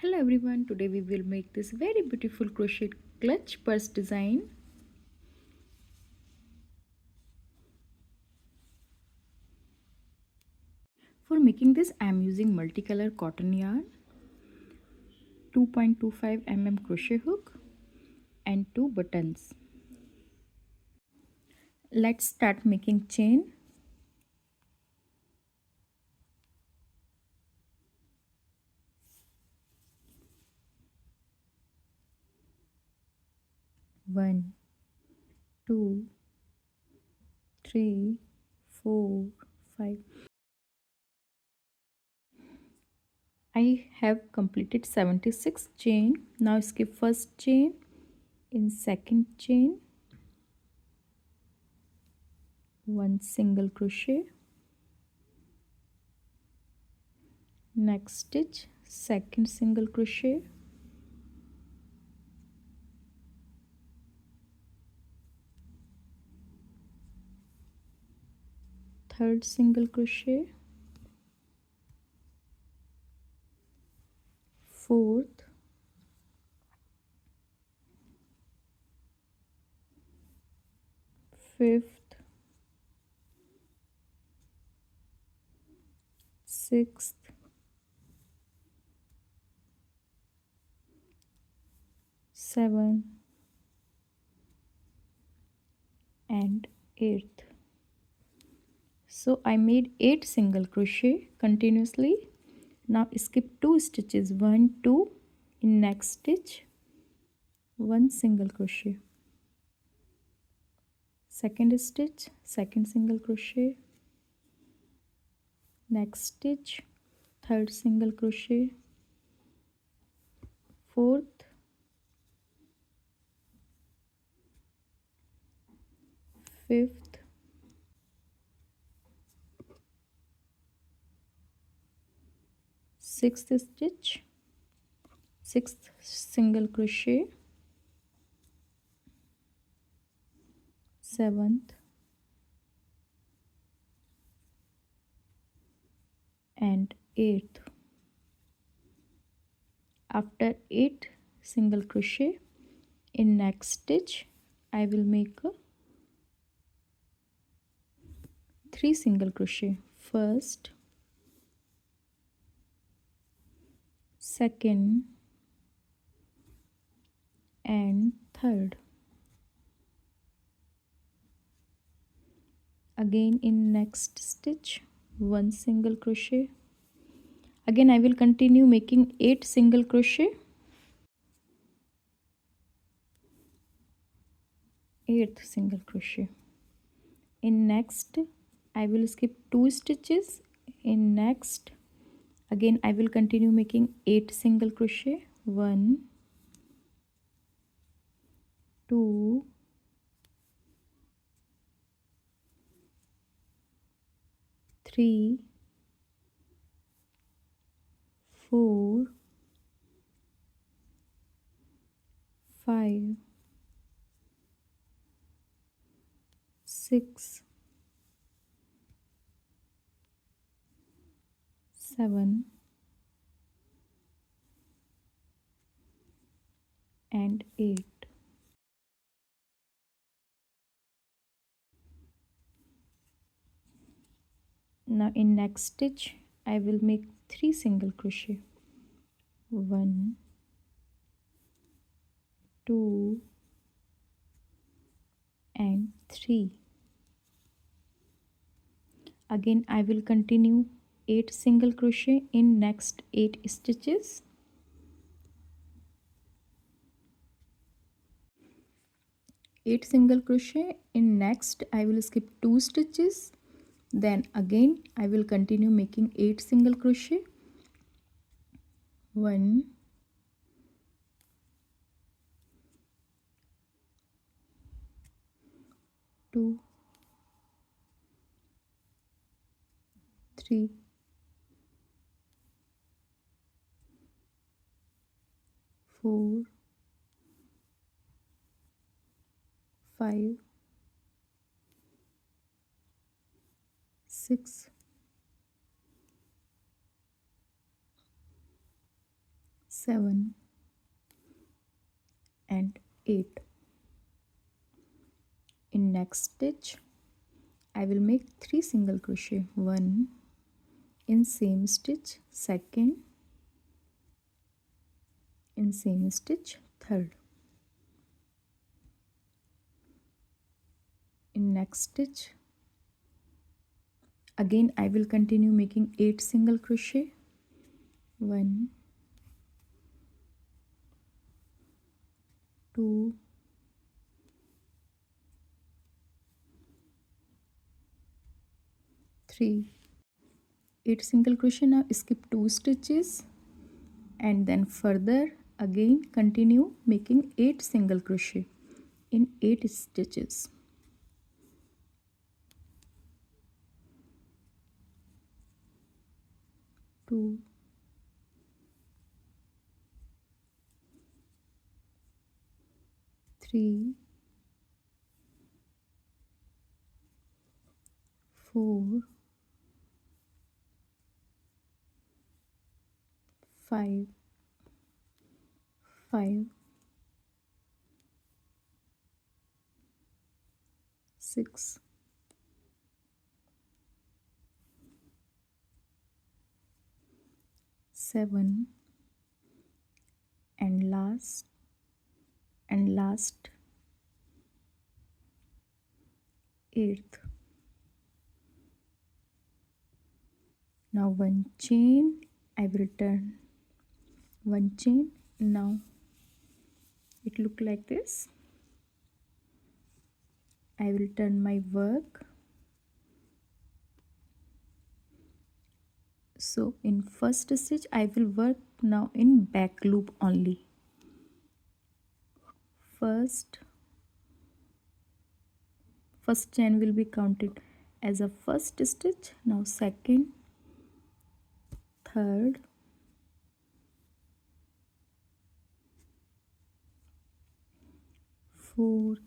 Hello everyone, today we will make this very beautiful crochet clutch purse design. For making this I am using multicolor cotton yarn, 2.25 mm crochet hook and 2 buttons. Let's start making chain. One, two, three, 4, 5. I have completed 76 chain. Now skip first chain, in second chain 1 single crochet, next stitch second single crochet, third single crochet, fourth, fifth, sixth, seventh and eighth. So I made 8 single crochet continuously. Now skip 2 stitches, 1 2, in next stitch 1 single crochet, second stitch second single crochet, next stitch third single crochet, fourth, fifth, sixth stitch, sixth single crochet, seventh and eighth. After 8 single crochet, in next stitch I will make a 3 single crochet, first, second and third. Again in next stitch 1 single crochet. Again I will continue making 8 single crochet. 8th single crochet. In next I will skip 2 stitches. In next again I will continue making 8 single crochet, 1 2 3 4 5 6 7 and 8. Now in next stitch I will make 3 single crochet, 1 2 and 3. Again I will continue 8 single crochet in next 8 stitches. 8 single crochet. In next I will skip 2 stitches, then again I will continue making 8 single crochet, 1 2 3 4 5 6 7 and 8. In next stitch I will make 3 single crochet, 1 in same stitch, second in same stitch, third. In next stitch again I will continue making 8 single crochet, 1, 2, 3, 8 single crochet. Now skip 2 stitches and then further again continue making 8 single crochet in 8 stitches. 2, 3, 4, 5, 5, 6, 7 and last 8th. Now one chain, I will turn one chain. Now it look like this. I will turn my work. So in first stitch I will work now in back loop only. First chain will be counted as a first stitch. Now second, third, fourth,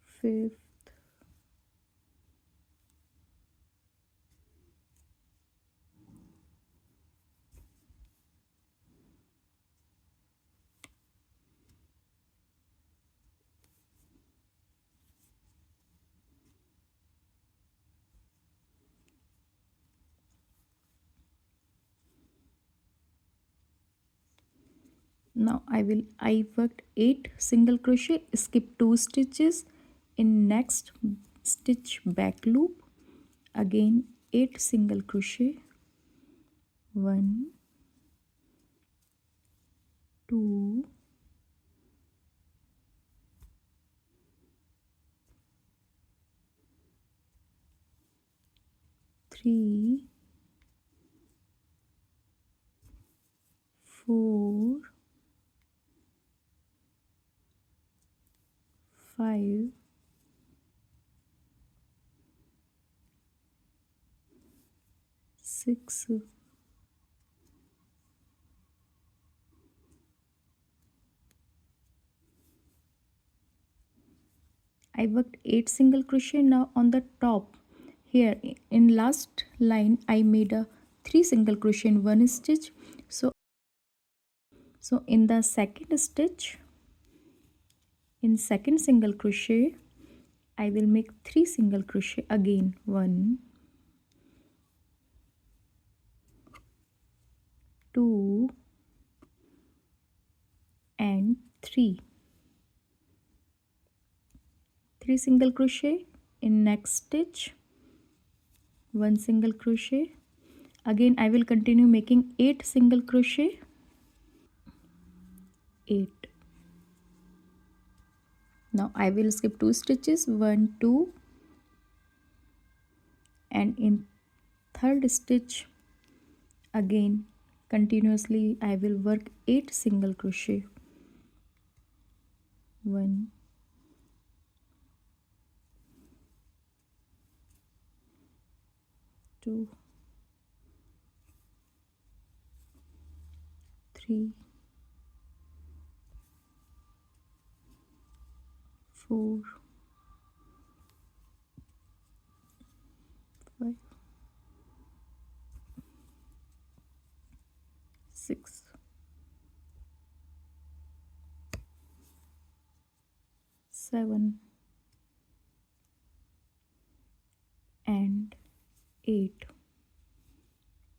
fifth, now I worked 8 single crochet, skip 2 stitches. In next stitch back loop again 8 single crochet, 1, 2, 3, 4, 5, 6, I worked 8 single crochet. Now on the top here in last line I made a 3 single crochet in one stitch. So in the second stitch, in second single crochet I will make 3 single crochet again, 1, 2 and 3 single crochet. In next stitch 1 single crochet. Again I will continue making 8 single crochet, 8. Now I will skip 2 stitches, 1, 2, and in third stitch again continuously I will work 8 single crochet, 1, 2, 3, 4, 5, 6, 7 and 8.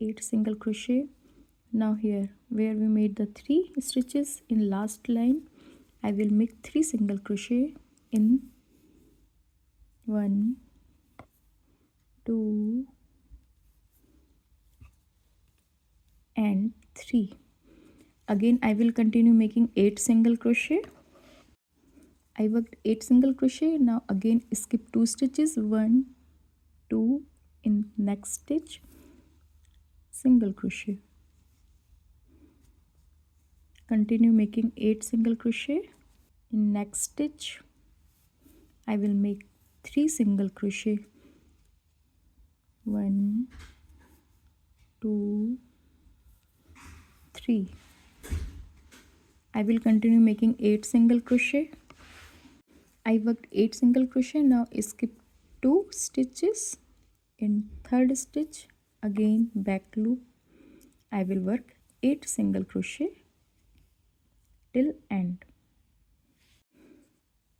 8 single crochet. Now here where we made the 3 stitches in last line, I will make 3 single crochet in 1, 2 and 3. Again I will continue making 8 single crochet. I worked 8 single crochet. Now again skip 2 stitches, 1, 2 in next stitch, single crochet. Continue making 8 single crochet. In next stitch I will make 3 single crochet, 1, 2, 3. I will continue making 8 single crochet. I worked 8 single crochet. Now skip 2 stitches. In third stitch again back loop, I will work 8 single crochet till end.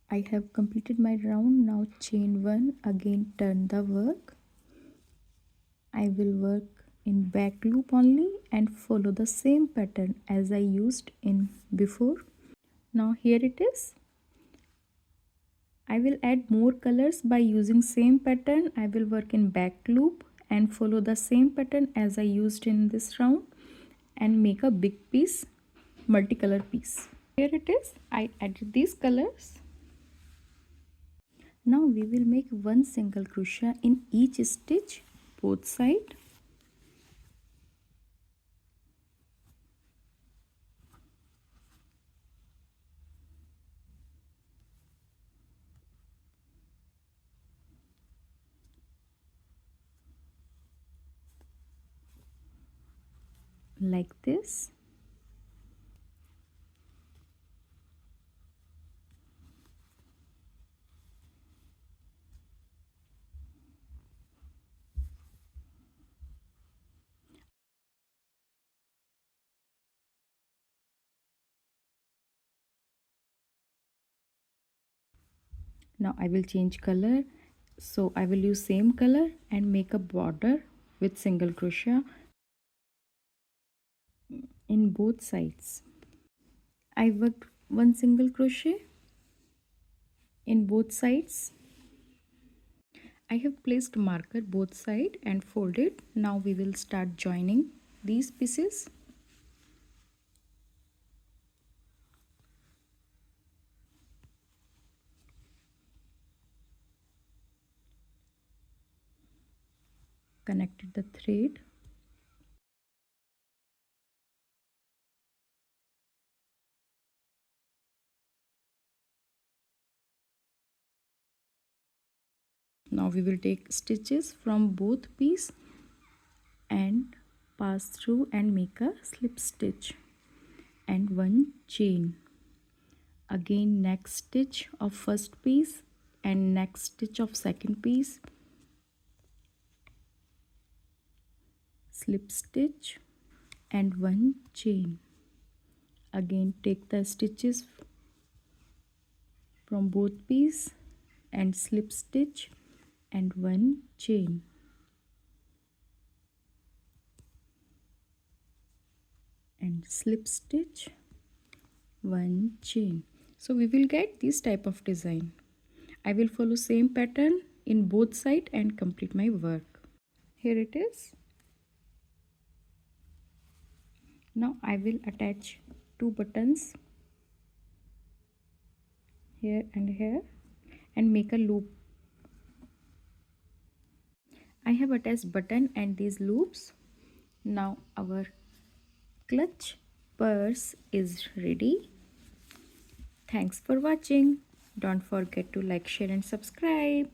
I have completed my round. Now chain 1, again turn the work. I will work in back loop only and follow the same pattern as I used in before. Now here it is. I will add more colors by using same pattern. I will work in back loop and follow the same pattern as I used in this round and make a big piece, multicolor piece. Here it is. I added these colors. Now we will make 1 single crochet in each stitch, both sides. Like this. Now I will change color, so I will use same color and make a border with single crochet in both sides. I worked 1 single crochet in both sides. I have placed marker both side and folded. Now we will start joining these pieces. Connected the thread. Now we will take stitches from both pieces and pass through and make a slip stitch and 1 chain. Again next stitch of first piece and next stitch of second piece, slip stitch and 1 chain. Again take the stitches from both pieces and slip stitch and 1 chain. And slip stitch, 1 chain. So we will get this type of design. I will follow same pattern in both sides and complete my work. Here it is. Now I will attach 2 buttons here and here and make a loop. I have attached button and these loops. Now our clutch purse is ready. Thanks for watching. Don't forget to like, share and subscribe.